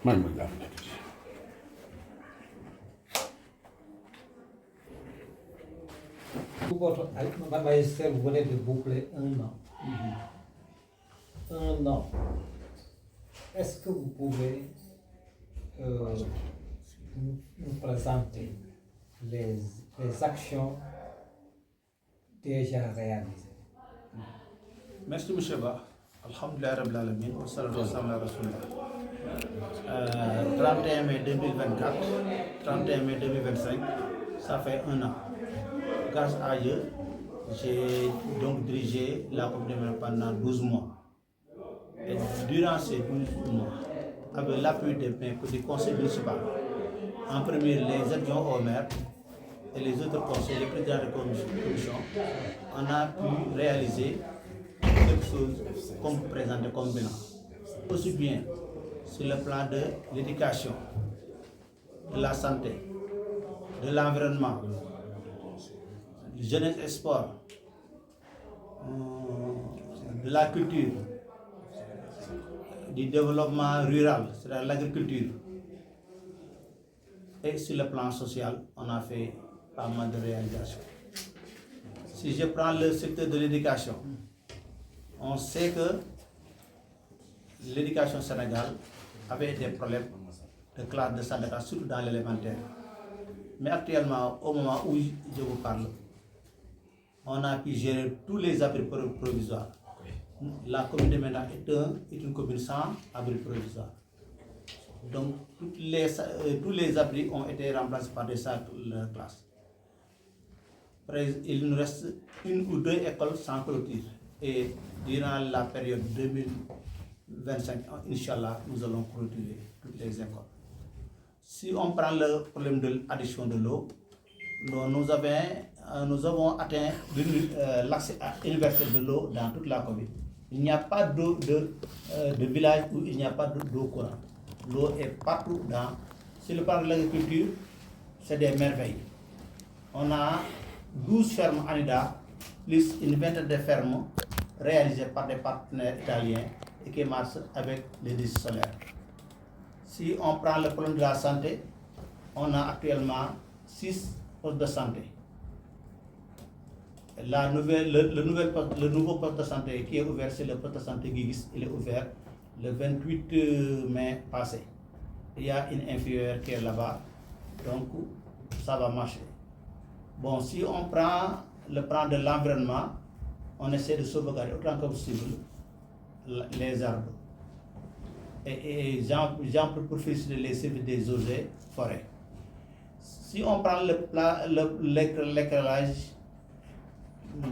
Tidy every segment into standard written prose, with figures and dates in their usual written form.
Votre magistère, vous venez de boucler un an. Un an. Est-ce que vous pouvez nous présenter les actions déjà réalisées? Merci M. Ba. Alhamdulillah Rabbil Alamin. Wa salatu wa salam ala Rasulillah. 31 mai 2024, 31 mai 2025, ça fait un an. Grâce à Dieu, j'ai donc dirigé la communauté pendant 12 mois. Et durant ces 12 mois, avec l'appui du conseil municipal, en premier les adjoints au maire et les autres conseils, les présidents de commission, on a pu réaliser quelque chose comme présenté comme bilan. Aussi bien sur le plan de l'éducation, de la santé, de l'environnement, de jeunesse et sport, de la culture, du développement rural, c'est-à-dire l'agriculture. Et sur le plan social, on a fait pas mal de réalisations. Si je prends le secteur de l'éducation, on sait que l'éducation sénégalaise avait des problèmes de classe de syndicat, surtout dans l'élémentaire. Mais actuellement, au moment où je vous parle, on a pu gérer tous les abris provisoires. La commune de Menda est une commune sans abri provisoire. Donc, tous les abris ont été remplacés par des salles de classe. Il nous reste une ou deux écoles sans clôture. Et durant la période 2025, Inch'Allah, nous allons clôturer toutes les écoles. Si on prend le problème de l'addition de l'eau, nous avons atteint l'accès universel de l'eau dans toute la commune. Il n'y a pas d'eau de village où il n'y a pas d'eau courante. L'eau est partout dans. Si le plan de l'agriculture, c'est des merveilles. On a 12 fermes ANIDA, plus une vingtaine de fermes réalisées par des partenaires italiens et qui marchent avec l'énergie solaire. Si on prend le problème de la santé, on a actuellement 6 postes de santé. Le nouveau poste de santé qui est ouvert, c'est le poste de santé Guigis. Il est ouvert le 28 mai passé. Il y a une infirmière qui est là-bas, donc ça va marcher. Bon, si on prend le plan de l'environnement, on essaie de sauvegarder autant que possible les arbres. Et j'en peux pour féliciter les services des eaux et forêts. Si on prend l'éclairage,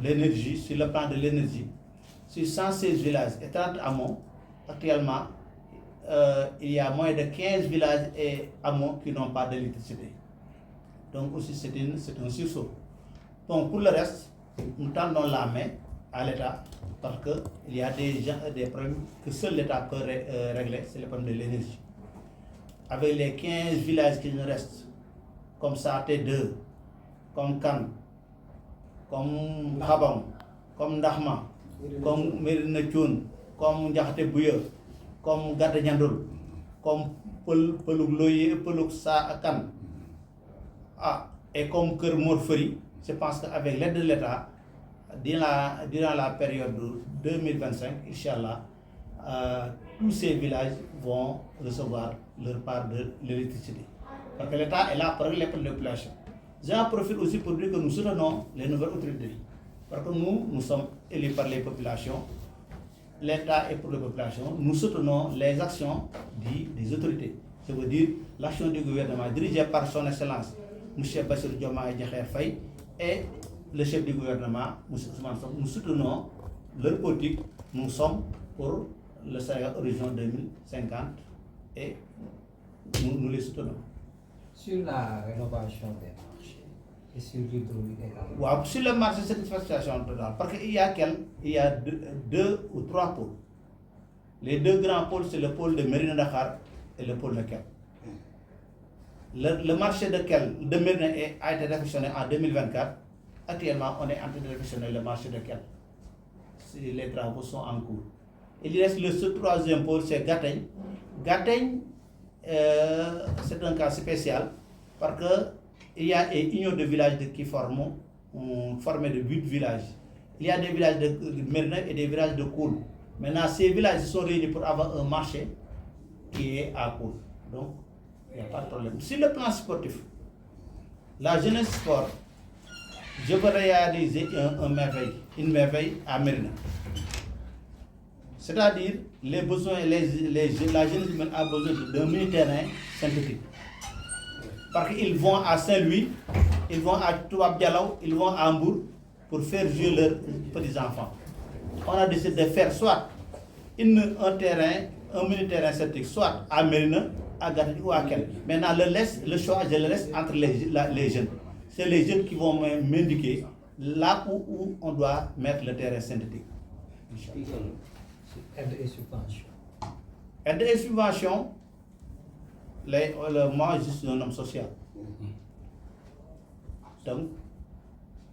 l'énergie, sur le plan de l'énergie, sur 116 villages et 30 hameaux, actuellement, il y a moins de 15 villages et hameaux qui n'ont pas d'électricité. Donc aussi c'est un sursaut. Donc pour le reste, nous tendons la main à l'État parce qu'il y a des problèmes que seul l'État peut régler, c'est le problème de l'énergie. Avec les 15 villages qui nous restent, comme Saté 2, comme Kan, comme Khabang, comme Ndahma, comme Merina Tchoun, comme Ndiakhate Bouye, comme Gade Nyandoul, comme Pelouk Loye, Pelouk Sa-Kan, et comme Keur Morferi, je pense qu'avec l'aide de l'État, durant la période 2025, Inch'Allah, tous ces villages vont recevoir leur part de l'électricité. Parce que l'État est là pour régler les populations. J'en profite aussi pour dire que nous soutenons les nouvelles autorités. Parce que nous sommes élus par les populations, l'État est pour les populations, nous soutenons les actions des autorités. Ça veut dire l'action du gouvernement dirigée par son Excellence, M. Bassirou Diomaye Diakhar Faye, et le chef du gouvernement, M. Ousmane Sonko. Nous soutenons leur politique, nous sommes pour le Sénégal Horizon 2050 et nous les soutenons. Sur la rénovation des marchés et sur l'hydraulique également. Ouais, sur le marché, c'est une situation totale. Parce qu'il y a deux ou trois pôles. Les deux grands pôles, c'est le pôle de Mérina Dakhar et le pôle de Kel. Le marché de Mérina a été réfectionné en 2024. Actuellement, on est en train de réfectionner le marché de Kel. Les travaux sont en cours. Il reste le troisième pôle, c'est Gataigne. Gataigne, c'est un cas spécial parce qu'il y a une union de villages qui formés de 8 villages. Il y a des villages de Merina et des villages de Koul. Maintenant, ces villages sont réunis pour avoir un marché qui est à Koul. Donc, il n'y a pas de problème. Sur le plan sportif, la jeunesse sport, je veux réaliser une merveille à Merina. C'est-à-dire, les besoins, la jeunesse humaine a besoin d'un mini-terrain synthétique. Parce qu'ils vont à Saint-Louis, ils vont à Touab Dialaw, ils vont à Hambourg pour faire jouer leurs petits-enfants. On a décidé de faire soit un mini-terrain synthétique, soit à Merina, à Gatli ou à Kel. Maintenant, le choix, je le laisse entre les jeunes. C'est les jeunes qui vont m'indiquer là où on doit mettre le terrain synthétique. Aide et subvention. Aide et subvention, moi je suis un homme social. Donc,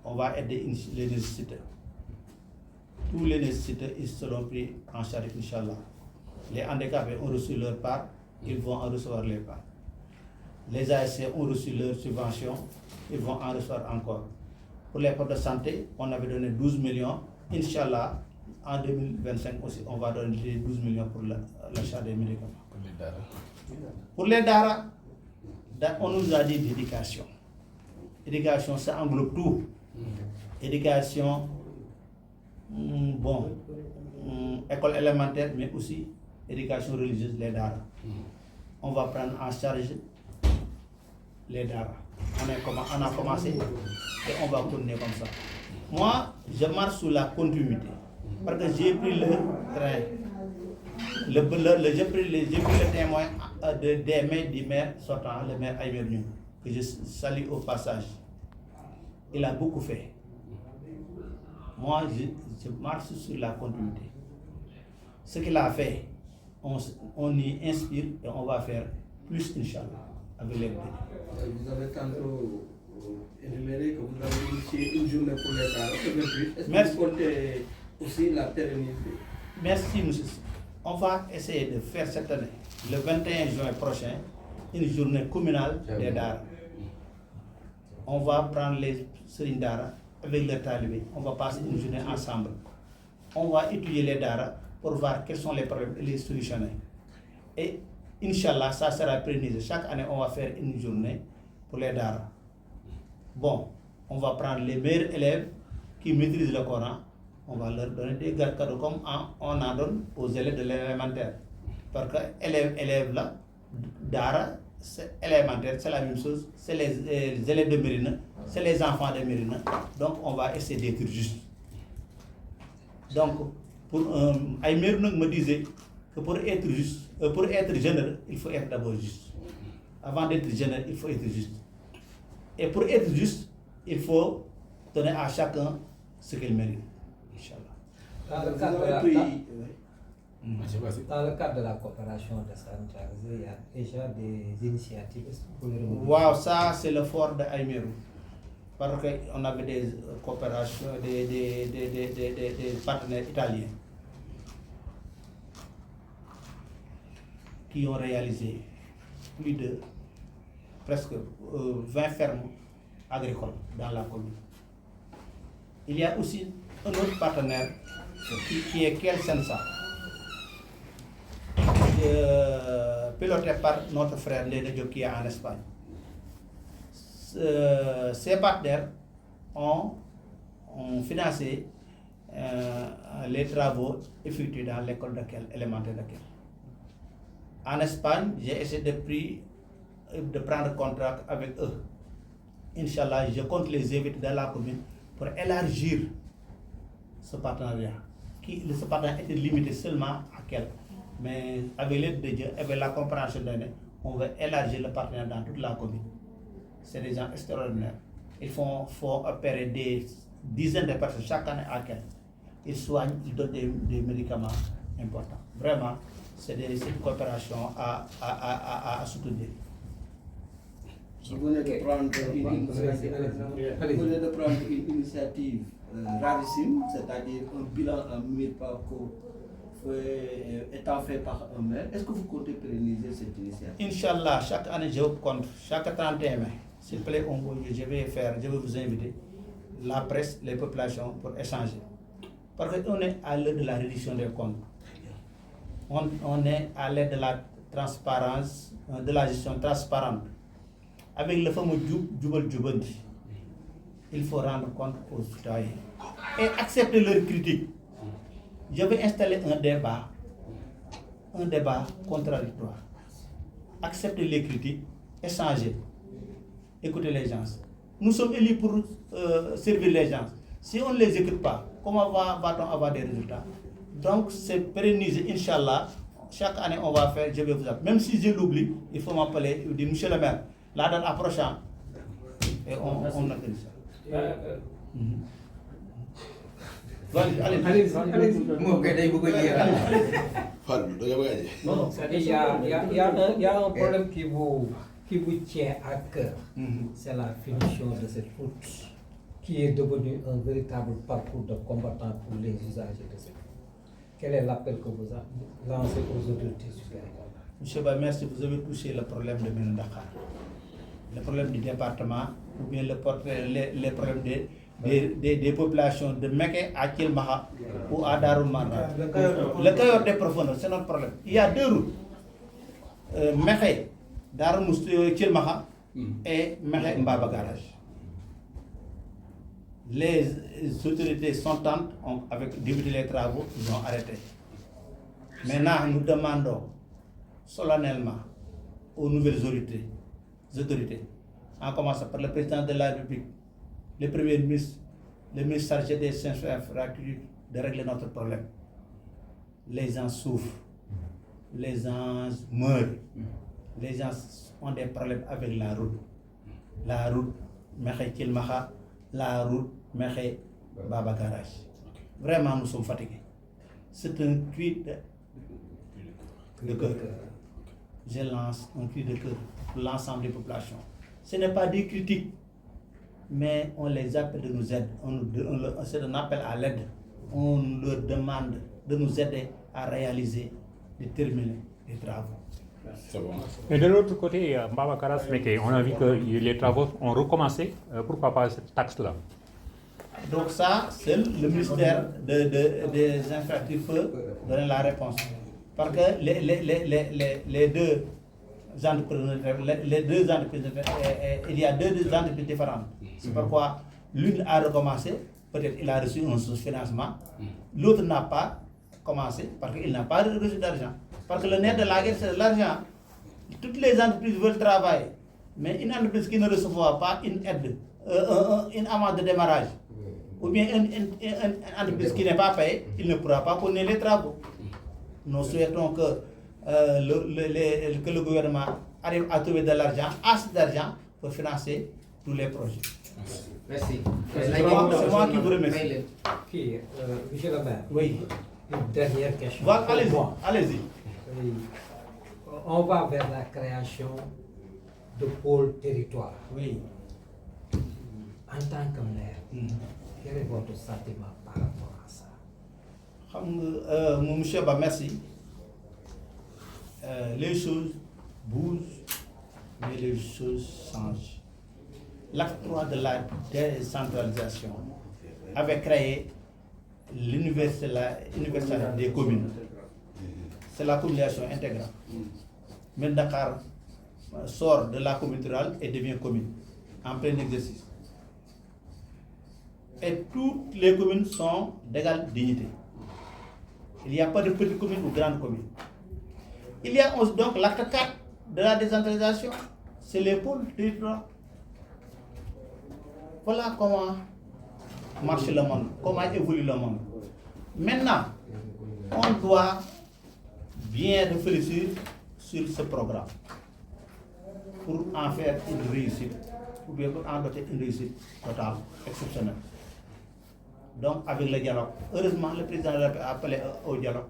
on va aider les nécessiteux. Tous les nécessiteux, ils seront pris en charge, Inch'Allah. Les handicapés ont reçu leur part, ils vont en recevoir les parts. Les ASC ont reçu leur subvention, ils vont en recevoir encore. Pour les postes de santé, on avait donné 12 millions. Inch'Allah, en 2025 aussi, on va donner les 12 millions pour l'achat des médicaments. Pour les Dara, on nous a dit d'éducation. Éducation, ça englobe tout. Éducation, école élémentaire, mais aussi éducation religieuse, les Dara. On va prendre en charge les Dara. On a commencé et on va continuer comme ça. Moi, je marche sous la continuité. Parce que j'ai pris le train. J'ai pris le témoin des mains du maire sortant, le maire Aïmer Niou, que je salue au passage. Il a beaucoup fait. Moi, je marche sur la continuité. Ce qu'il a fait, on y inspire et on va faire plus, Inch'Allah, avec les bénéfices. Vous avez tantôt énuméré que vous avez initié une journée pour les Daara. Est-ce que vous comptez aussi la pérenniser? Merci, monsieur. On va essayer de faire cette année, le 21 juin prochain, une journée communale des Daara. On va prendre les Serigne Daara avec les talibés. On va passer une journée ensemble. On va étudier les Daara pour voir quels sont les problèmes et les solutionner. Et Inch'Allah, ça sera pérennisé. Chaque année, on va faire une journée pour les Daara. Bon, on va prendre les meilleurs élèves qui maîtrisent le Coran. On va leur donner des cadeaux comme on en donne aux élèves de l'élémentaire. Parce que élèves là, Dara, c'est élémentaire, c'est la même chose. C'est les élèves de Merina, c'est les enfants de Merina. Donc on va essayer d'être juste. Donc, Aïmer me disait que pour être juste, pour être généreux, il faut être d'abord juste. Avant d'être généreux, il faut être juste. Et pour être juste, il faut donner à chacun ce qu'il mérite. Dans le cadre de la coopération décentralisée, il y a déjà des initiatives. Wow, ça c'est le fort de Aïmerou. Parce qu'on avait des coopérations, des partenaires italiens qui ont réalisé plus de presque 20 fermes agricoles dans la commune. Il y a aussi un autre partenaire qui est Kelsensa, piloté par notre frère Léné Diop qui est en Espagne. Ces partenaires ont financé les travaux effectués dans l'école élémentaire de Kel. En Espagne, j'ai essayé de prendre contact avec eux. Inch'Allah, je compte les inviter dans la commune pour élargir ce partenariat. Ce partenariat était limité seulement à Kel. Mais avec l'aide de Dieu, avec la compréhension de Dieu, on va élargir le partenariat dans toute la commune. C'est des gens extraordinaires. Ils font opérer des dizaines de personnes chaque année à Kel. Ils soignent, ils donnent des médicaments importants. Vraiment, c'est une coopération à soutenir. Vous venez de prendre une initiative rarissime, c'est-à-dire un bilan en mi-parcours étant fait par un maire. Est-ce que vous comptez pérenniser cette initiative? Inch'Allah, chaque année, je compte, chaque 31 mai, s'il vous plaît, je vais vous inviter, la presse, les populations, pour échanger. Parce qu'on est à l'heure de la réduction des comptes. On est à l'ère de la transparence, de la gestion transparente. Avec le fameux Djoubal Djoubandi, il faut rendre compte aux citoyens et accepter leurs critiques. Je vais installer un débat contradictoire. Accepter les critiques, échanger, écouter les gens. Nous sommes élus pour servir les gens. Si on ne les écoute pas, comment va-t-on avoir des résultats? Donc, c'est pérennisé, Inch'Allah. Chaque année, on va faire, je vais vous appeler. Même si je l'oublie, il faut m'appeler, il dit, monsieur le maire, la date approchant, et on organise ça. Allez-y. Non, Il y a un problème qui vous tient à cœur. C'est la finition de cette route qui est devenue un véritable parcours de combattant pour les usagers de cette route. Quel est l'appel que vous lancez aux autorités supérieures? Monsieur Ba, merci, vous avez touché le problème de Dakar, le problème du département, ou bien les problèmes des populations de Meké à Kilmaha ou à Daroumana. Le Cayor des profondeurs, c'est notre problème. Il y a deux routes, Meké, Daroumousti, Kilmaha et Meké Mbaba Garage. Les autorités sentantes ont avec débuté les travaux, ils ont arrêté. Maintenant, nous demandons solennellement aux nouvelles autorités, en commençant par le président de la République, le premier ministre, le ministre chargé des infrastructures, de régler notre problème. Les gens souffrent, les gens meurent, les gens ont des problèmes avec la route. La route Mekhé-Kilmaha, la route Mekhé-Baba Garage. Vraiment, nous sommes fatigués. C'est un cri de cœur. Je lance un cri de cœur pour l'ensemble des populations. Ce n'est pas des critiques, mais on les appelle de nous aider. C'est un appel à l'aide. On leur demande de nous aider à réaliser, de terminer les travaux. Et de l'autre côté, Mbaba Karas, on a vu que les travaux ont recommencé. Pourquoi pas cette taxe-là? Donc ça, c'est le ministère des infrastructures peut donner la réponse. Parce que les deux entreprises, il y a deux entreprises différentes. C'est pourquoi l'une a recommencé, peut-être il a reçu un sous-financement, l'autre n'a pas commencé parce qu'il n'a pas reçu d'argent. Parce que le nerf de la guerre, c'est l'argent. Toutes les entreprises veulent travailler, mais une entreprise qui ne recevra pas une aide, une amende de démarrage, ou bien une entreprise qui n'est pas payée, il ne pourra pas connaître les travaux. Nous souhaitons que le gouvernement arrive à trouver de l'argent, assez d'argent pour financer tous les projets. Merci. C'est moi qui vous remercie. Monsieur le maire, Oui. une dernière question. Voilà, allez-y. Oui. On va vers la création de pôles territoire. Oui. En tant que maire, quel est votre sentiment par rapport à ça? Monsieur Ba, merci. Les choses bougent, mais les choses changent. L'acte 3 de la décentralisation avait créé l'université des communes. C'est la communication intégrale. Mais Dakar sort de la commune rurale et devient commune en plein exercice. Et toutes les communes sont d'égale dignité. Il n'y a pas de petites communes ou grandes communes. Il y a donc l'acte 4 de la décentralisation, c'est les pôles territoriaux. Voilà comment marche le monde, comment évolue le monde. Maintenant, on doit bien réfléchir sur ce programme pour en faire une réussite, ou bien pour en doter une réussite totale, exceptionnelle. Donc, avec le dialogue, heureusement, le président de la République a appelé au dialogue.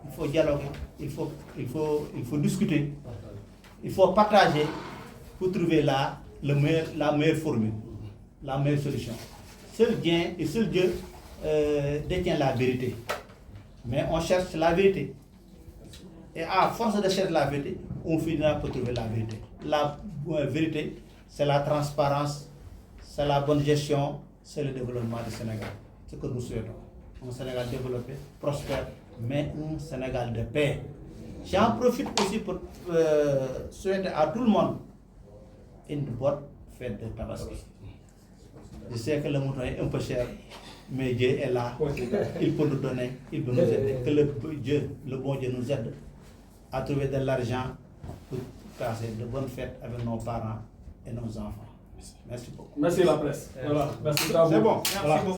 Il faut dialoguer, il faut discuter, il faut partager pour trouver la meilleure formule, la meilleure solution. Seul Dieu détient la vérité. Mais on cherche la vérité. Et à force de chercher la vérité, on finira par trouver la vérité. La vérité, c'est la transparence, c'est la bonne gestion, c'est le développement du Sénégal. C'est ce que nous souhaitons. Un Sénégal développé, prospère, mais un Sénégal de paix. J'en profite aussi pour souhaiter à tout le monde une bonne fête de Tabaski. Je sais que le mouton est un peu cher, mais Dieu est là. Il peut nous donner, il peut nous aider. Que le bon Dieu nous aide à trouver de l'argent pour passer de bonnes fêtes avec nos parents et nos enfants. Merci beaucoup. Merci la presse. Voilà. Merci, bravo. C'est bon. Voilà.